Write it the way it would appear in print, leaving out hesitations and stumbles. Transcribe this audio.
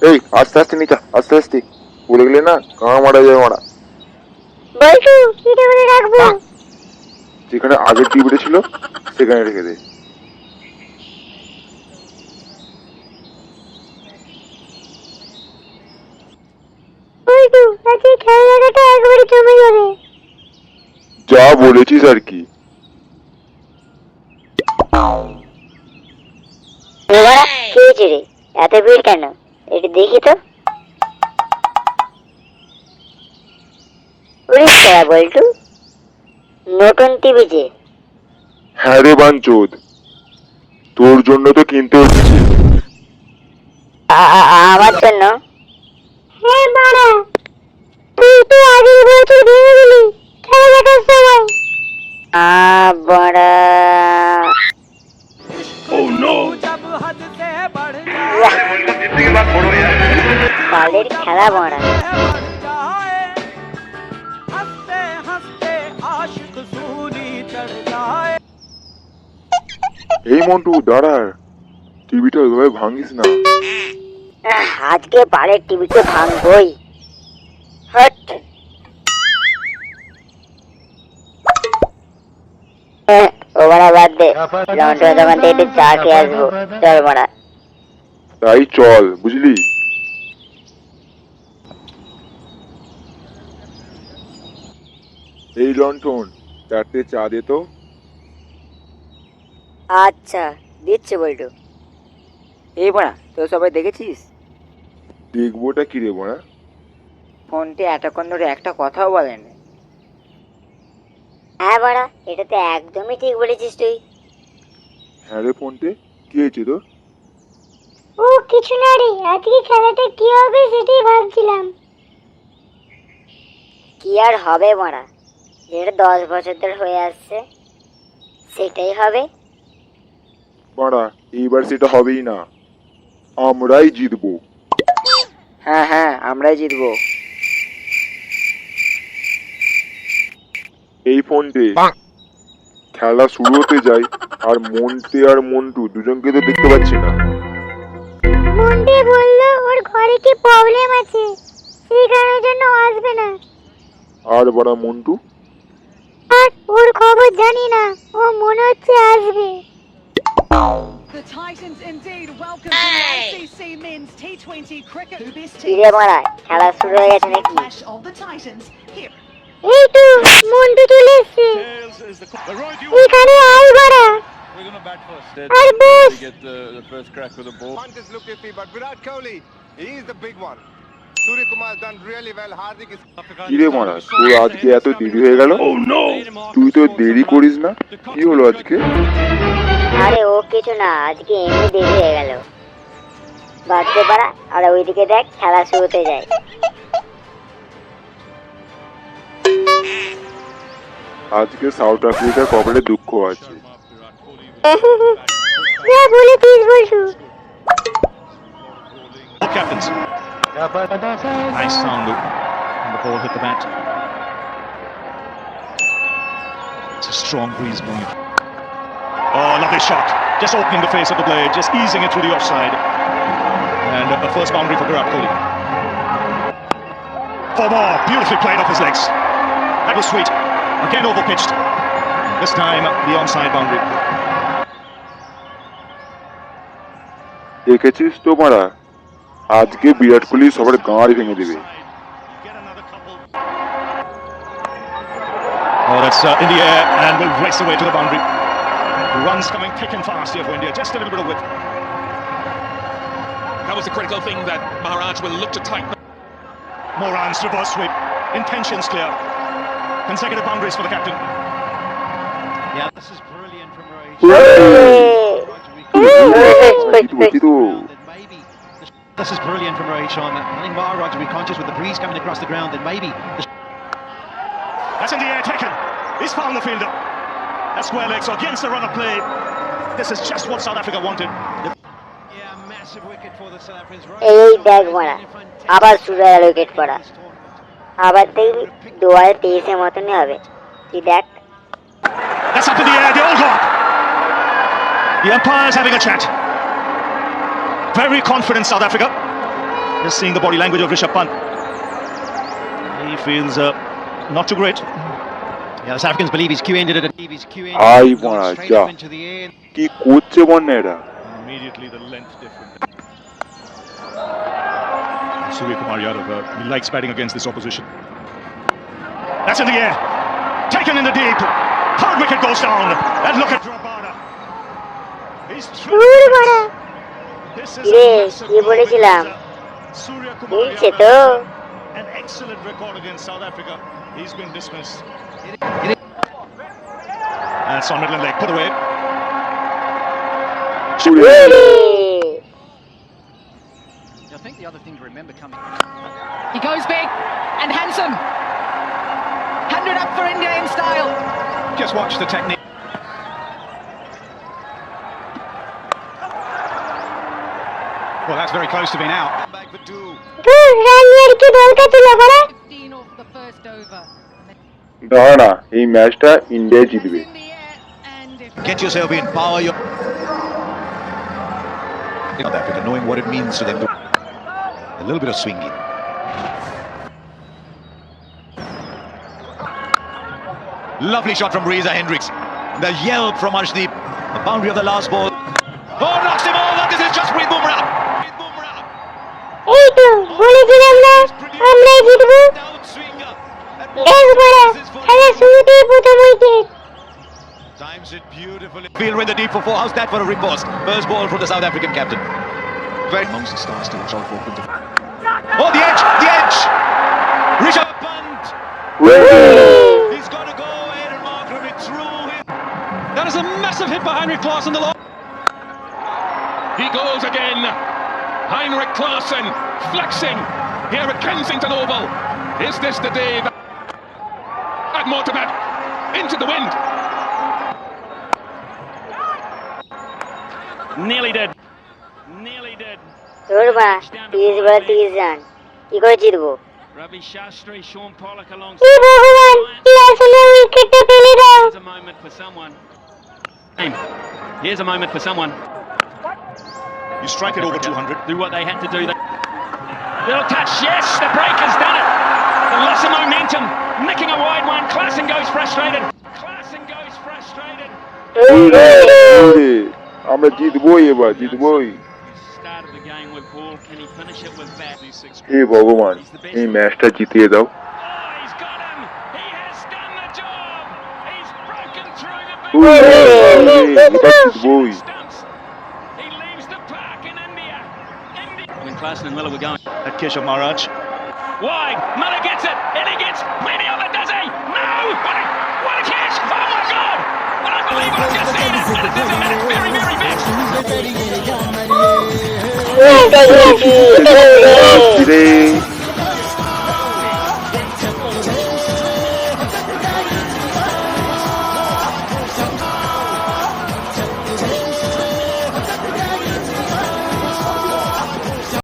এই আস্তে আস্তে নিচা, আস্তে আস্তে। পড়ে গেলে না কাঁড় মারা যায় মারা। বলছু কি টেবিলে রাখবো? যেখানে আগের টিভিটা ছিল সেখানে রেখে দে। বলছু আজকে খেলাটাটা একবারে জমে যাবে। যা বলেছিস আর কি। এবার কি হয়েছে রে? এত ভিড় কেন? একটু দেখি তো। ওরে সারা বল্টু, নতুন টিভি যে। হ্যাঁ রে বাঞ্চোদ, তোর জন্য তো কিনতে হচ্ছে। আমার জন্য? হ্যাঁ বাড়া, তুই তো আগের বছর ভেঙে দিলি খেলা দেখার সময়। বড়া কালের খেলা বড়া। এই মন্টু দাঁড়া, টিভিটা ওইভাবে ভাঙিস না। আজকে বাড়ির টিভিতে ভাঙবই। হট। ও বড়া বাদ দে, লন্ডন দোকান থেকে একটু চা খেয়ে আসবো। চল বড়া। তাই চল, বুঝলি? এই লন্ঠন, চারটে চা দে তো। আচ্ছা দিচ্ছে বল্টু। এই বড়া, তো সবাই দেখেছিস? দেখবোটা কি রে বোনা? ফোনটি এতক্ষণ ধরে একটা কথাও বলেনি। হ্যাঁ বড়া, এটা তো একদমই ঠিক বলেছিস তুই। হ্যাঁ রে ফোনটে, কি হয়েছে তোর? ও কিছু না রে, আজকে খেলাটা কি হবে সেটাই ভাবছিলাম। কি আর হবে বড়া, যেটা 10 বছর ধরে হয়ে আসছে সেটাই হবে। বাড়া, এইবার সেটা হবেই না, আমরাই জিতবো। হ্যাঁ হ্যাঁ, আমরাই জিতবো। এই ফোনটে, খেলা শুরু হতে যায় আর মন্টে আর মন্টু দুজনকে তো দেখতে পাচ্ছি না। মন্টে বললো ওর ঘরে কি প্রবলেম আছে, সেই কারণের জন্য আসবে না। আর বাড়া মন্টু? আর ওর খবর জানি না, ও মনে হচ্ছে আসবে। The Titans indeed welcome to the ICC Men's T20 Cricket. Best কিরে বড়া, খেলা শুরু হয়ে গেছে নাকি? clash of the Titans here. এই তো মন্টু চলে এসছে, এখানে আয় বাড়া। We're going to bat first. R boss We get the first crack with the ball. Punters look iffy, but Virat Kohli, he is the big one. Surya Kumar has done really well. Hardik is কিরে মারা, তোর আজকে এত দেরি হয়ে গেল? তুই তো দেরি করিস না, কি হলো আজকে? আরে ও কিছু না, আজকে এমনি দেরি হয়ে গেল। বাচ্চা পাড়া, আর ওইদিকে দেখ খেলা শুরু হতে যায়। আজকে সাউথ আফ্রিকার কপালে দুঃখ আছে। যা বলেছিস বলছু। Captains. Nice sound loop. And the ball hit the bat. It's a strong breeze blowing. Oh, lovely shot. Just opening the face of the blade, just easing it through the offside. And a first boundary for Virat Kohli. Four more, beautifully played off his legs. That was sweet. Again overpitched. This time the onside boundary. দেখেছিস তো মারা, আজকে বিরাট কোহলি সবার গাঁড় ভেঙে দেবে। Oh, that's in the air and will race away to the boundary. Runs coming thick and fast here for India. Just a little bit of width. That was the critical thing that Maharaj will look to tighten. Moran's reverse sweep. Intentions clear. Consecutive boundaries for the captain. Yeah, this is brilliant from Rohit. This is brilliant from Rohit Sharma. I think Maharaj will be conscious with the breeze coming across the ground that maybe That's in the air taken. He's found the fielder. That's square legs against the run of play. This is just what South Africa wanted. yeah, massive wicket for the South Africans. এই দেখ বড়া, আবার শুরু হয়ে গেল wicket পড়া। আবার দেখবি 2023-এর মতনই হবে, তুই দেখ। That's up in the air. They all gone. The umpire's having a chat. Very confident South Africa. Just seeing the body language of Rishabh Pant. He feels not too great. Yeah, the South Africans believe his cue ended at Ay, gone mara, straight ja. up into the air. কি করছে বন্যা এরা? Immediately the length difference. Surya Kumar Yadav, he likes batting against this opposition. That's in the air. Taken in the deep. Third wicket goes down. And look at Rabada. He's দূর বাড়া। This is কিরে, a massive কি বলেছিলাম? Surya Kumar মিলছে Yadav, তো? an excellent record against South Africa. He's been dismissed. That's on middle leg, put away. I think the other thing to remember coming. He goes big and handsome. 100 up for India in style. Just watch the technique. Well, that's very close to being out. Back for two. দূর রানিয়ার কি দরকার ছিল বাড়া? 15 off the first over. দাঁড়া না, এই ম্যাচটা India জিতবে। In the air and if Get yourself in, power your. South Africa, knowing what it means to them. A little bit of swinging. Lovely shot from Reza Hendricks. The yelp from Arshdeep. The boundary of the last ball. Oh, knocks him over. This is just Preet Bumrah. Preet Bumrah. এই তো বলেছিলাম না আমরাই জিতবো। Downswinger. দেখ বাড়া, খেলা শুরুতেই প্রথম wicket. Times it beautifully. Fielder in the deep for four. How's that for a riposte? First ball from the South African captain. Very amongst the stars to watch out for. Oh, the edge! The edge! Rishabh Pant! He's got to go ahead and Markram it through him. That is a massive hit by Heinrich Klaasen. He goes again. Heinrich Klaasen flexing here at Kensington Oval. Is this the day that... Add more to that. Into the wind. Nearly dead. Nearly dead. দূর বাড়া, 30 বলে 30 run. কি করে জিতবো? Ravi Shastri, Sean Pollock along. হে ভগবান, কি আসলে উইকেটটা পেলে দাও। Here's a moment for someone. Here's a moment for someone. You strike it over 200. Do what they had to do. Little touch, yes, the break has done it. The loss of momentum, nicking a wide one. Klaasen goes frustrated. Klaasen goes frustrated. আমরা জিতবই এবার, জিতবই। Started the game with ball. Can he finish it with bat? হে ভগবান, এই ম্যাচটা জিতিয়ে দাও। Oh, he's got him. He has done the job. He's broken through the এবার জিতবই। stumps. He leaves the park in India. When Klaasen and Miller were going At Keshav Maharaj. wide, Miller gets it, and he gets plenty of it, does he? No! What a catch! Oh my God! Unbelievable! Just seen it. But it doesn't matter. Very, very big. রে